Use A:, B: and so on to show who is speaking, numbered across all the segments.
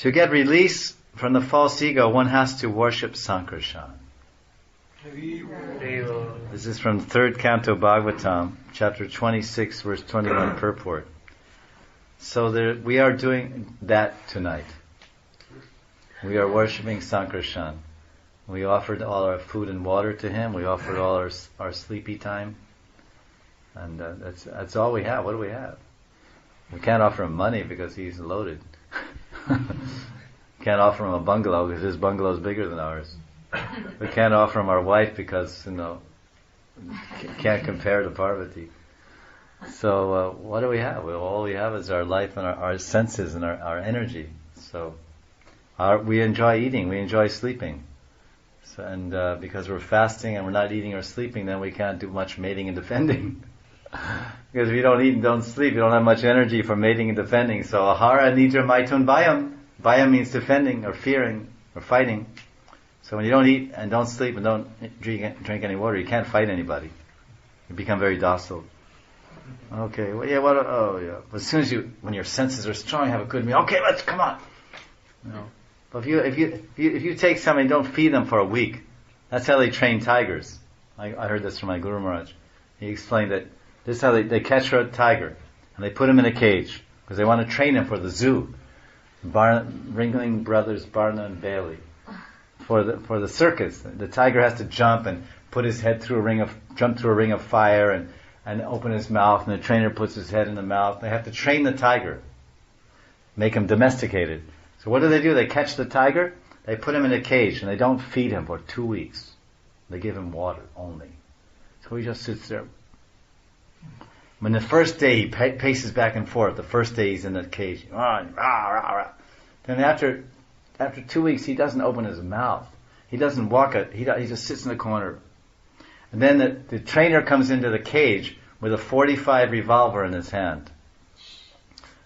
A: To get release from the false ego, one has to worship Sankarshan. This is from 3rd Canto Bhagavatam, chapter 26, verse 21, purport. So we are doing that tonight. We are worshipping Sankarshan. We offered all our food and water to him. We offered all our sleepy time. And that's all we have. What do we have? We can't offer him money because he's loaded. Can't offer him a bungalow because his bungalow is bigger than ours. We can't offer him our wife because, can't compare to Parvati. So what do we have? All we have is our life and our senses and our energy. So we enjoy eating, we enjoy sleeping. So, and because we're fasting and we're not eating or sleeping, then we can't do much mating and defending. Because if you don't eat and don't sleep, you don't have much energy for mating and defending. So ahara nidra maitun bayam. Bayam means defending or fearing or fighting. So when you don't eat and don't sleep and don't drink any water, you can't fight anybody. You become very docile. Okay, well, yeah, what? Oh, yeah. But as soon as when your senses are strong, have a good meal. Okay, come on. But if you take somebody and don't feed them for a week, that's how they train tigers. I heard this from my Guru Maharaj. He explained that this is how they catch a tiger and they put him in a cage because they want to train him for the zoo. Ringling Brothers, Barna and Bailey. For the circus, the tiger has to jump and put his head jump through a ring of fire and open his mouth, and the trainer puts his head in the mouth. They have to train the tiger, make him domesticated. So what do? They catch the tiger, they put him in a cage, and they don't feed him for 2 weeks. They give him water only. So he just sits there. When the first day he paces back and forth, the first day he's in the cage, then after 2 weeks he doesn't open his mouth. He doesn't walk he just sits in the corner. And then the trainer comes into the cage with a .45 revolver in his hand.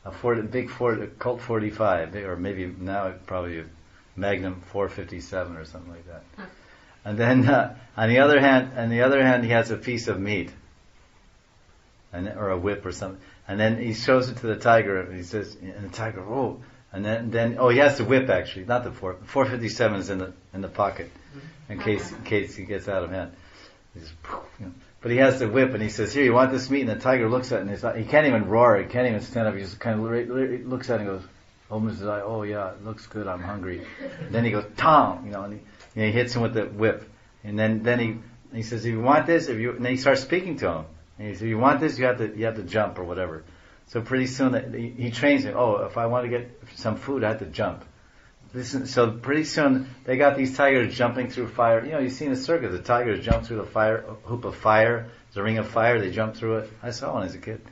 A: A Colt 45, or maybe now probably a Magnum 457 or something like that. And then on the other hand he has a piece of meat. Or a whip or something. And then he shows it to the tiger and he says, and the tiger, oh, and then he has the whip actually, not the 457 is in the pocket in case he gets out of hand. But he has the whip and he says, here, you want this meat? And the tiger looks at it and he can't even roar, he can't even stand up, he just kind of looks at it and goes, opens his eye, oh yeah, it looks good, I'm hungry. And then he goes, Tom, and he hits him with the whip. And then he says, if you want this, and then he starts speaking to him. And he says, if you want this, you have to jump or whatever. So pretty soon he trains him. Oh, if I want to get some food, I have to jump. So pretty soon they got these tigers jumping through fire. You see in the circus, the tigers jump through a hoop of fire. There's a ring of fire. They jump through it. I saw one as a kid.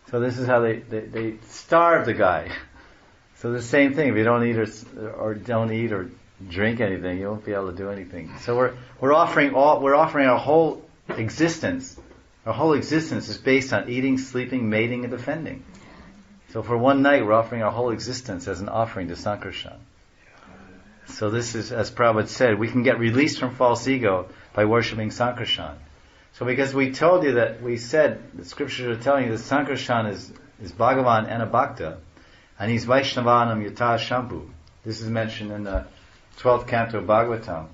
A: So this is how they starve the guy. So the same thing. If you don't eat or don't eat or drink anything, you won't be able to do anything. So we're offering our whole existence. Our whole existence is based on eating, sleeping, mating, and defending. So for one night, we're offering our whole existence as an offering to Sankarshan. So this is, as Prabhupada said, we can get released from false ego by worshipping Sankarshan. So because we told you that, we said, the scriptures are telling you that Sankarshan is Bhagavan and a Bhakta, and he's Vaishnavanam Yata Shambhu. This is mentioned in the 12th canto of Bhagavatam.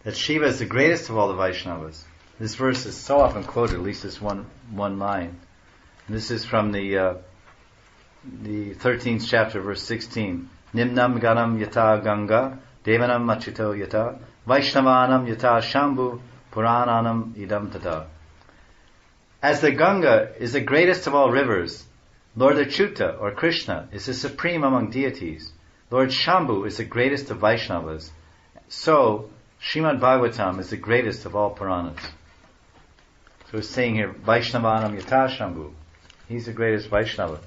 A: That Shiva is the greatest of all the Vaishnavas. This verse is so often quoted, at least this one line. And this is from the 13th chapter, verse 16. Nimnam ganam yata ganga, devanam machito yata, vaishnavanam yata shambhu, purananam idam tata. As the Ganga is the greatest of all rivers, Lord Achyuta, or Krishna, is the supreme among deities. Lord Shambhu is the greatest of Vaishnavas. So, Srimad Bhagavatam is the greatest of all Puranas. So it's saying here, Vaishnavanam Yata Shambhu. He's the greatest Vaishnava.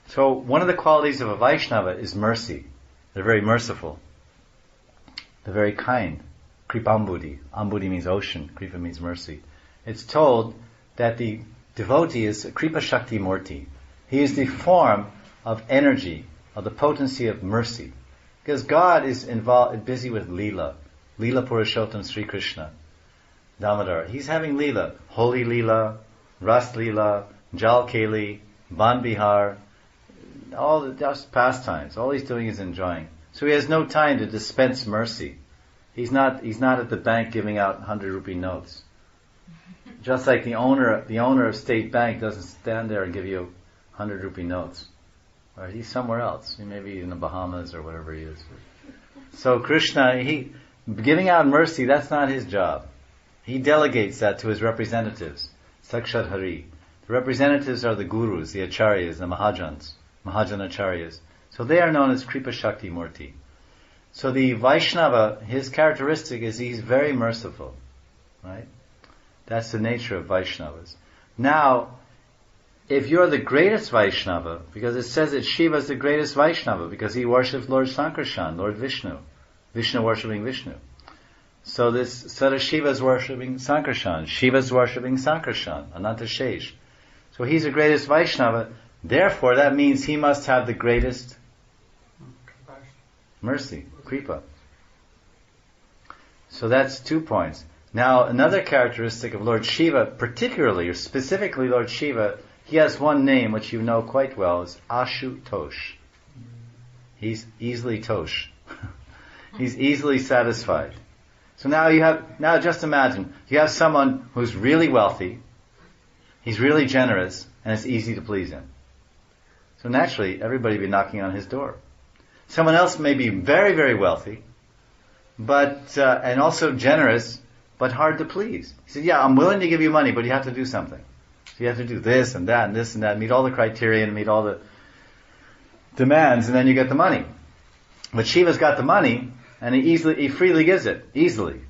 A: So one of the qualities of a Vaishnava is mercy. They're very merciful. They're very kind. Kripambudi. Ambudi means ocean. Kripa means mercy. It's told that the devotee is Kripa Shakti Murti. He is the form of energy, of the potency of mercy. Because God is busy with Lila. Lila Purushottam Sri Krishna. Damodar. He's having Lila. Holy Lila, Ras Lila, Jal Keli, Ban Bihar, just pastimes. All he's doing is enjoying. So he has no time to dispense mercy. He's not at the bank giving out 100 rupee notes. Just like the owner of State Bank doesn't stand there and give you 100 rupee notes. Or he's somewhere else. He may be in the Bahamas or whatever he is. So Krishna, giving out mercy, that's not his job. He delegates that to his representatives. Sakshat Hari. The representatives are the gurus, the acharyas, the mahajans, mahajanacharyas. So they are known as Kripa Shakti Murti. So the Vaishnava, his characteristic is he's very merciful. Right? That's the nature of Vaishnavas. Now, if you're the greatest Vaishnava, because it says that Shiva is the greatest Vaishnava, because he worships Lord Sankarshan, Lord Vishnu. Vishnu worshipping Vishnu. So this Sadashiva is worshipping Sankarshan. Shiva is worshipping Sankarshan, Anantashesh. So he's the greatest Vaishnava. Therefore, that means he must have the greatest mercy, Kripa. So that's 2 points. Now, another characteristic of Lord Shiva, particularly or specifically Lord Shiva, he has one name which you know quite well, is Ashu Tosh. He's easily Tosh. He's easily satisfied. So now just imagine, you have someone who's really wealthy, he's really generous, and it's easy to please him. So naturally, everybody will be knocking on his door. Someone else may be very, very wealthy, but and also generous, but hard to please. He said, yeah, I'm willing to give you money, but you have to do something. So you have to do this and that and this and that, meet all the criteria and meet all the demands, and then you get the money. But Shiva's got the money, and he freely gives it, easily.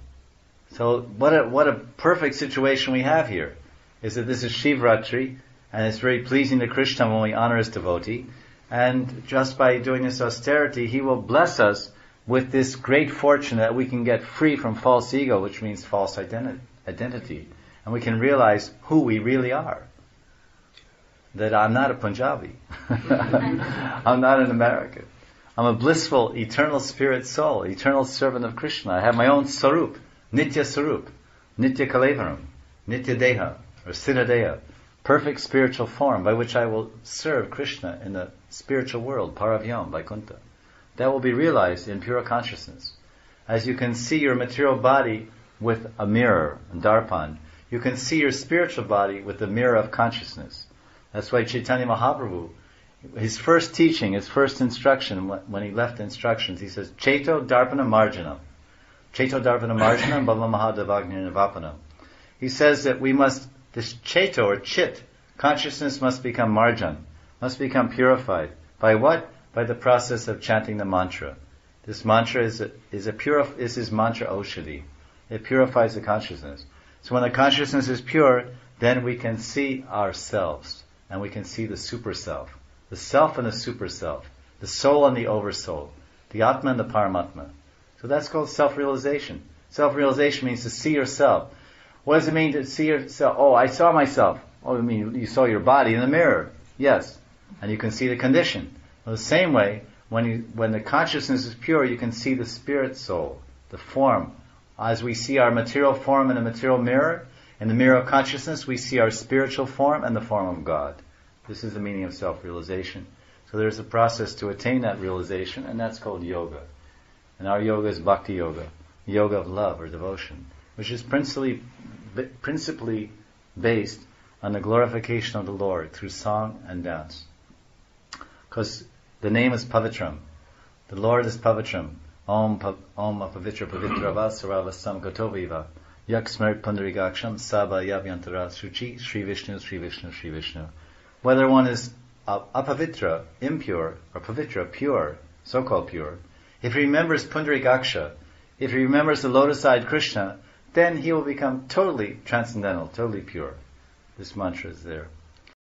A: So what a perfect situation we have here, is that this is Shivratri, and it's very pleasing to Krishna when we honor his devotee, and just by doing this austerity, he will bless us with this great fortune that we can get free from false ego, which means false identity. And we can realize who we really are. That I'm not a Punjabi. I'm not an American. I'm a blissful, eternal spirit soul, eternal servant of Krishna. I have my own sarup, nitya sarup, nitya kalevaram, nitya deha, or siddhadeha, perfect spiritual form by which I will serve Krishna in the spiritual world, Paravyam, Vaikuntha. That will be realized in pure consciousness. As you can see your material body with a mirror, darpan, you can see your spiritual body with the mirror of consciousness. That's why Chaitanya Mahaprabhu, his first teaching, his first instruction, when he left instructions, he says, Cheto Darpana Marjanam. Cheto Darpana Marjanam Bhava Mahadavagni Navapanam. He says that this Cheto or Chit, consciousness must become marjan, must become purified. By what? By the process of chanting the mantra. This mantra is his mantra Oshadi. It purifies the consciousness. So when the consciousness is pure, then we can see ourselves, and we can see the super self. The self and the super self. The soul and the oversoul. The Atma and the Paramatma. So that's called self-realization. Self-realization means to see yourself. What does it mean to see yourself? Oh, I saw myself. Oh, I mean, you saw your body in the mirror. Yes. And you can see the condition. Well, the same way, when the consciousness is pure, you can see the spirit soul, the form. As we see our material form in a material mirror, in the mirror of consciousness, we see our spiritual form and the form of God. This is the meaning of self-realization. So there's a process to attain that realization, and that's called yoga. And our yoga is bhakti yoga, yoga of love or devotion, which is principally based on the glorification of the Lord through song and dance. Because the name is Pavitram. The Lord is Pavitram. Om apavitra pavitra saravasam gatoviva. Yak smert pundarigaksham saba yavyantara shuchi Sri Vishnu, Sri Vishnu, Sri Vishnu. Whether one is apavitra, impure, or pavitra, pure, so-called pure, if he remembers Pundarikaksha, if he remembers the lotus-eyed Krishna, then he will become totally transcendental, totally pure. This mantra is there.